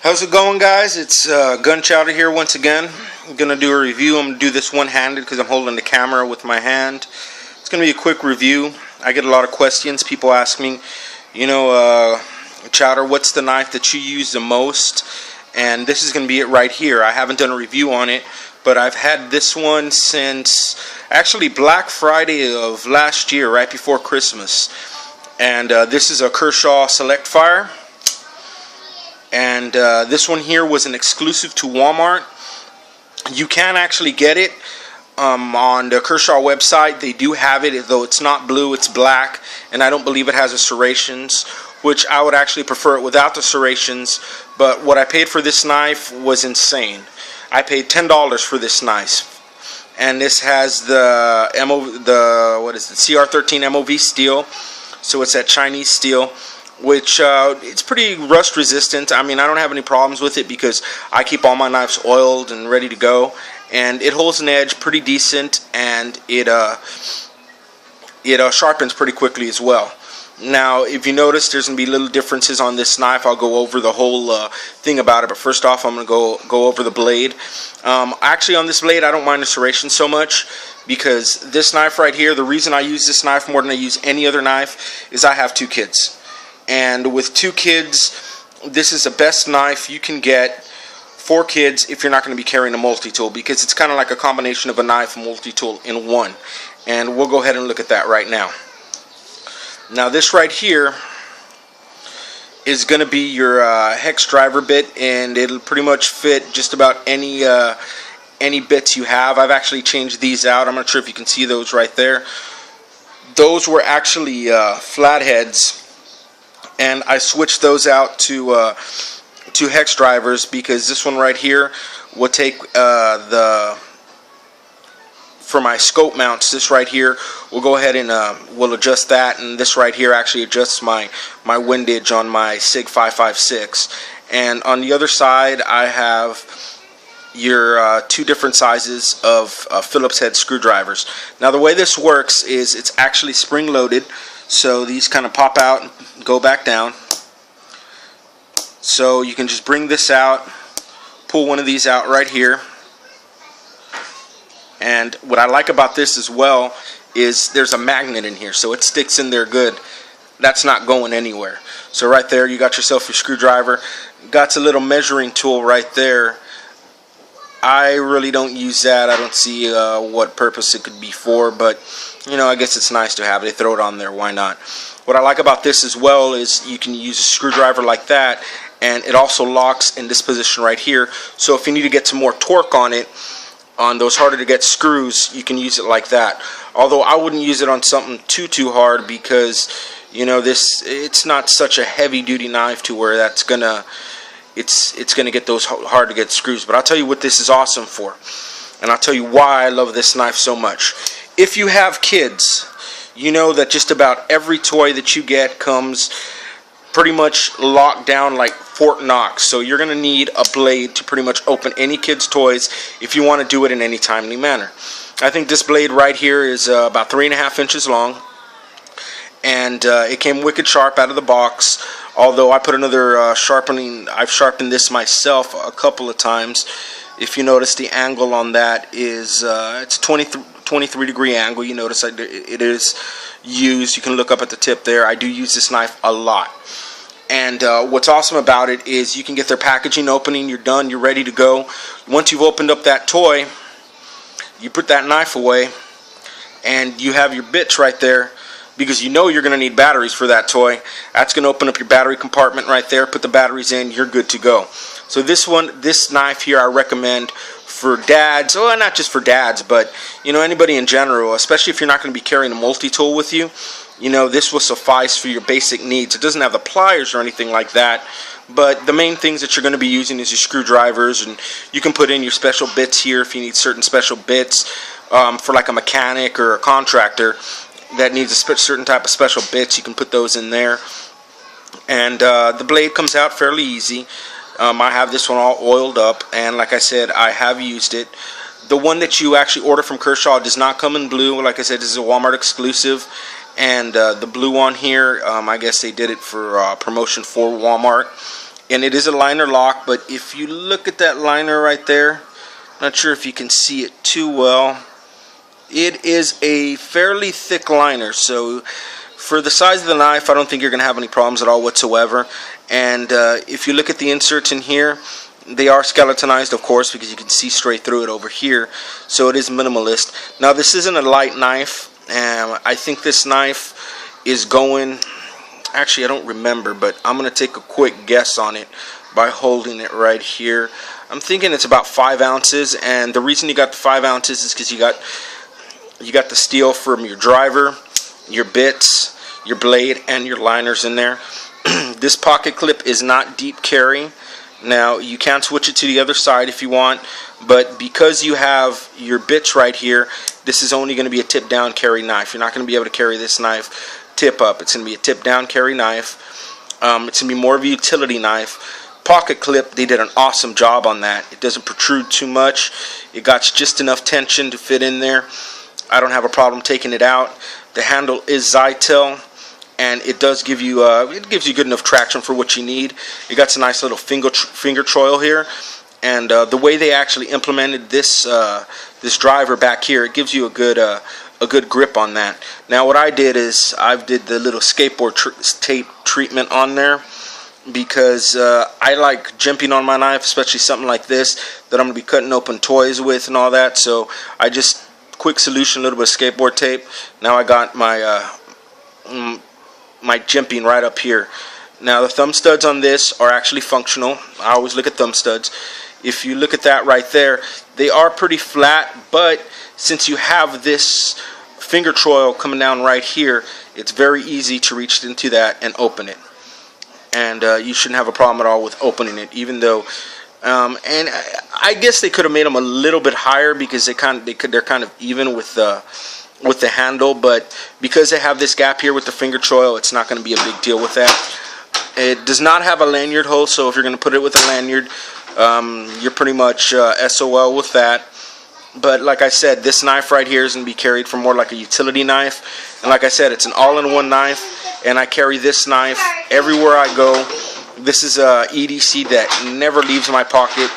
How's it going, guys? It's Gun Chowder here once again. I'm going to do a review. I'm going to do this one-handed because I'm holding the camera with my hand. It's going to be a quick review. I get a lot of questions. People ask me, Chowder, what's the knife that you use the most? And this is going to be it right here. I haven't done a review on it, but I've had this one since actually Black Friday of last year, right before Christmas. And this is a Kershaw Select Fire. And this one here was an exclusive to Walmart. You can actually get it on the Kershaw website. They do have it, though it's not blue, it's black. And I don't believe it has the serrations, which I would actually prefer it without the serrations. But what I paid for this knife was insane. I paid $10 for this knife. And this has the CR13 MOV steel. So it's that Chinese steel, which it's pretty rust resistant. I mean, I don't have any problems with it because I keep all my knives oiled and ready to go, and it holds an edge pretty decent, and it sharpens pretty quickly as well. Now, if you notice, there's going to be little differences on this knife. I'll go over the whole thing about it, but first off, I'm going to go over the blade. Actually, on this blade, I don't mind the serration so much, because this knife right here, the reason I use this knife more than I use any other knife is I have 2 kids. And with 2 kids, this is the best knife you can get for kids if you're not going to be carrying a multi-tool, because it's kind of like a combination of a knife and multi-tool in one. And we'll go ahead and look at that right now. Now this right here is going to be your hex driver bit, and it'll pretty much fit just about any bits you have. I've actually changed these out. I'm not sure if you can see those right there. Those were actually flatheads, and I switched those out to hex drivers, because this one right here will take for my scope mounts. This right here, we'll go ahead and we'll adjust that, and this right here actually adjusts my windage on my SIG 556. And on the other side, I have your 2 different sizes of Phillips head screwdrivers. Now the way this works is it's actually spring loaded, so these kind of pop out and go back down. So you can just bring this out, pull one of these out right here. And what I like about this as well is there's a magnet in here, so it sticks in there good. That's not going anywhere. So right there, you got yourself your screwdriver. Got a little measuring tool right there. I really don't use that. I don't see what purpose it could be for, but I guess it's nice to have it. They throw it on there, why not? What I like about this as well is you can use a screwdriver like that, and it also locks in this position right here. So if you need to get some more torque on it, on those harder to get screws, you can use it like that. Although I wouldn't use it on something too hard, because it's not such a heavy duty knife to where that's gonna it's gonna get those hard to get screws. But I'll tell you what this is awesome for, and I'll tell you why I love this knife so much. If you have kids, you know that just about every toy that you get comes pretty much locked down like Fort Knox. So you're going to need a blade to pretty much open any kid's toys if you want to do it in any timely manner. I think this blade right here is about 3.5 inches long, and it came wicked sharp out of the box. Although I put another sharpening, I've sharpened this myself a couple of times. If you notice, the angle on that is it's a 23 degree angle. You notice it is used. You can look up at the tip there. I do use this knife a lot. And what's awesome about it is you can get their packaging opening. You're done. You're ready to go. Once you've opened up that toy, you put that knife away, and you have your bits right there, because you're going to need batteries for that toy. That's going to open up your battery compartment right there. Put the batteries in. You're good to go. So this knife here, I recommend for dads. Well, not just for dads, but anybody in general, especially if you're not going to be carrying a multi-tool with you. This will suffice for your basic needs. It doesn't have the pliers or anything like that, but the main things that you're going to be using is your screwdrivers, and you can put in your special bits here if you need certain special bits for like a mechanic or a contractor that needs a certain type of special bits. You can put those in there, and the blade comes out fairly easy. I have this one all oiled up, and like I said, I have used it. The one that you actually order from Kershaw does not come in blue. Like I said, this is a Walmart exclusive. And the blue on here, I guess they did it for promotion for Walmart. and it is a liner lock. But if you look at that liner right there, not sure if you can see it too well, it is a fairly thick liner. So for the size of the knife, I don't think you're going to have any problems at all whatsoever. And if you look at the inserts in here, they are skeletonized, of course, because you can see straight through it over here. So it is minimalist. Now, this isn't a light knife, and I think this knife is going, actually I don't remember, but I'm going to take a quick guess on it by holding it right here. I'm thinking it's about 5 ounces, and the reason you got the 5 ounces is because you got the steel from your driver, your bits, your blade, and your liners in there. This pocket clip is not deep carry. Now, you can switch it to the other side if you want, but because you have your bits right here, this is only going to be a tip down carry knife. You're not going to be able to carry this knife tip up. It's going to be a tip down carry knife. It's going to be more of a utility knife. Pocket clip, they did an awesome job on that. It doesn't protrude too much. It got just enough tension to fit in there. I don't have a problem taking it out. The handle is Zytel, and it does give you good enough traction for what you need. It got some nice little finger choil here, and the way they actually implemented this this driver back here, it gives you a good grip on that. Now, what I did is I did the little skateboard tape treatment on there, because I like jimping on my knife, especially something like this that I'm going to be cutting open toys with and all that. So I just quick solution, a little bit of skateboard tape. Now I got my my jimping right up here. Now, the thumb studs on this are actually functional. I always look at thumb studs. If you look at that right there, they are pretty flat, but since you have this finger choil coming down right here, it's very easy to reach into that and open it. And you shouldn't have a problem at all with opening it, even though and I guess they could have made them a little bit higher, because they're kind of even with the handle, but because they have this gap here with the finger choil, it's not going to be a big deal with that. It does not have a lanyard hole, so if you're going to put it with a lanyard, you're pretty much SOL with that. But like I said, this knife right here is going to be carried for more like a utility knife. And like I said, it's an all-in-one knife, and I carry this knife everywhere I go. This is a EDC that never leaves my pocket.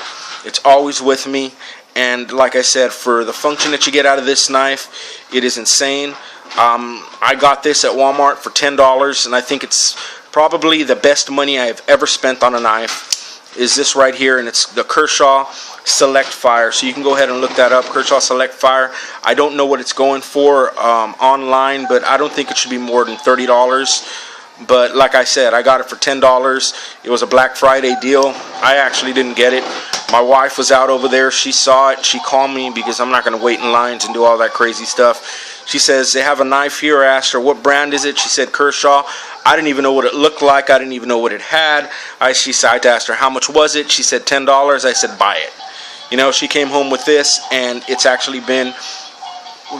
It's always with me. And like I said, for the function that you get out of this knife, it is insane. I got this at Walmart for $10, and I think it's probably the best money I have ever spent on a knife. Is this right here, and it's the Kershaw Select Fire. So you can go ahead and look that up, Kershaw Select Fire. I don't know what it's going for online, but I don't think it should be more than $30. But like I said, I got it for $10. It was a Black Friday deal. I actually didn't get it. My wife was out over there. She saw it. She called me, because I'm not going to wait in lines and do all that crazy stuff. She says, they have a knife here. I asked her, what brand is it? She said, Kershaw. I didn't even know what it looked like. I didn't even know what it had. I asked her, how much was it? She said, $10. I said, buy it. You know, she came home with this, and it's actually been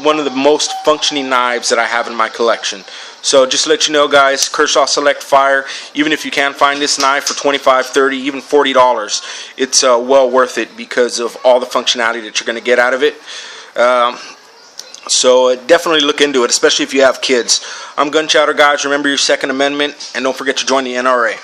one of the most functioning knives that I have in my collection. So just to let you know, guys, Kershaw Select Fire, even if you can't find this knife for $25, $30, even $40, it's well worth it because of all the functionality that you're going to get out of it. So definitely look into it, especially if you have kids. I'm Gun Chowder, guys. Remember your Second Amendment, and don't forget to join the NRA.